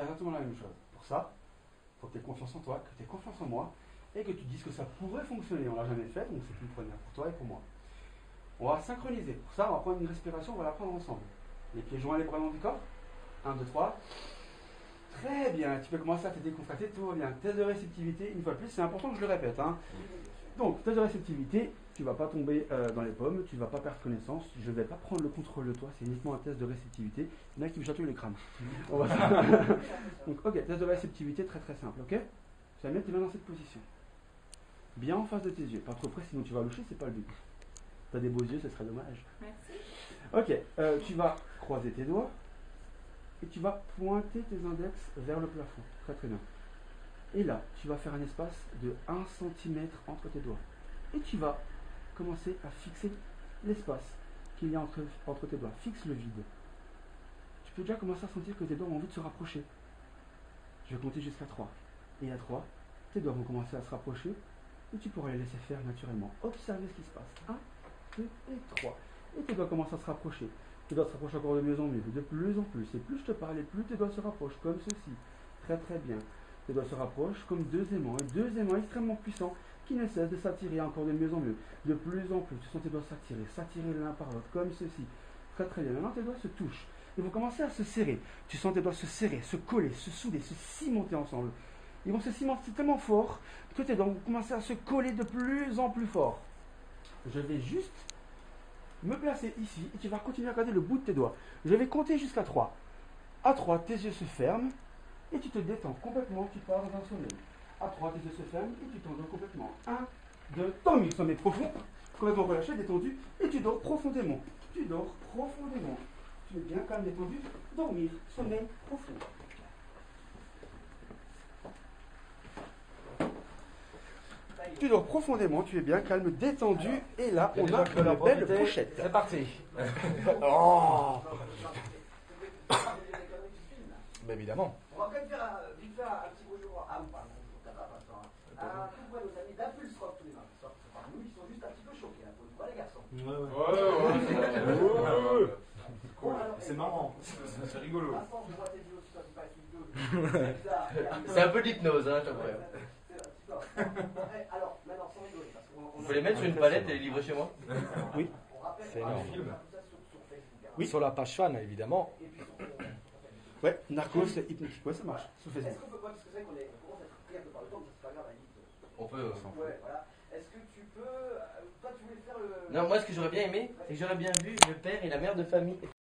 faire exactement la même chose. Pour ça, il faut que tu aies confiance en toi, que tu aies confiance en moi, et que tu dises que ça pourrait fonctionner. On l'a jamais fait, donc c'est une première pour toi et pour moi. On va synchroniser. Pour ça, on va prendre une respiration, on va la prendre ensemble. Les pieds joints, les bras dans du corps. 1, 2, 3. Très bien, tu peux commencer à te décontracter, tout va bien. Test de réceptivité, une fois de plus, c'est important que je le répète. Hein. Donc, test de réceptivité, tu ne vas pas tomber dans les pommes, tu ne vas pas perdre connaissance, je ne vais pas prendre le contrôle de toi, c'est uniquement un test de réceptivité. Il y en a qui me chatouillent les crânes. Donc, ok, test de réceptivité, très très simple, ok? Tu vas mettre tes mains dans cette position. Bien en face de tes yeux, pas trop près, sinon tu vas loucher, c'est pas le but. Tu as des beaux yeux, ce serait dommage. Merci. Ok, tu vas croiser tes doigts et tu vas pointer tes index vers le plafond. Très très bien. Et là, tu vas faire un espace de 1 cm entre tes doigts. Et tu vas commencer à fixer l'espace qu'il y a entre tes doigts. Fixe le vide. Tu peux déjà commencer à sentir que tes doigts ont envie de se rapprocher. Je vais compter jusqu'à 3. Et à 3, tes doigts vont commencer à se rapprocher et tu pourras les laisser faire naturellement. Observez ce qui se passe. 1, 2 et 3. Et tes doigts commencent à se rapprocher. Tes doigts se rapprochent encore de mieux en mieux, de plus en plus. Et plus je te parle, et plus tes doigts se rapprochent, comme ceci. Très très bien. Tes doigts se rapprochent comme deux aimants extrêmement puissants qui ne cessent de s'attirer encore de mieux en mieux. De plus en plus, tu sens tes doigts s'attirer l'un par l'autre, comme ceci. Très très bien. Maintenant tes doigts se touchent. Ils vont commencer à se serrer. Tu sens tes doigts se serrer, se coller, se souder, se cimenter ensemble. Ils vont se cimenter tellement fort que tes doigts vont commencer à se coller de plus en plus fort. Je vais juste me placer ici et tu vas continuer à regarder le bout de tes doigts. Je vais compter jusqu'à 3. À 3, tes yeux se ferment et tu te détends complètement, tu pars dans un sommeil. À 3, tes yeux se ferment et tu t'endors complètement. 1, 2, dormir, sommeil profond, complètement relâché, détendu, et tu dors profondément. Tu dors profondément. Tu es bien calme, détendu, dormir, sommeil profond. Tu dors profondément, tu es bien calme, détendu, et là, on a une belle pochette. C'est parti. Oh. Ben évidemment. On va quand même faire vite fait un petit bonjour à tous nos amis d'Impulse Rock tous les matins. Nous, ils sont juste un petit peu choqués, là, pour le coup, les garçons. C'est marrant. C'est rigolo. Vincent, je vois tes yeux aussi quand tu passes une C'est un peu d'hypnose, hein, je t'avoue. Alors, maintenant, sans rigoler, parce qu'on Vous pouvez les mettre sur une palette et les livrer chez moi? Oui. C'est énorme. Oui. Sur la page fan, évidemment. Ouais, narcos, hypnotique, ouais, ça marche. Sur Facebook. Est-ce qu'on peut pas, parce que c'est vrai qu'on commence à être pris un peu par le temps, mais c'est pas grave, à On peut. Ouais, voilà. Est-ce que tu peux. Toi, tu voulais faire le. Non, moi, ce que j'aurais bien aimé, c'est que j'aurais bien vu le père et la mère de famille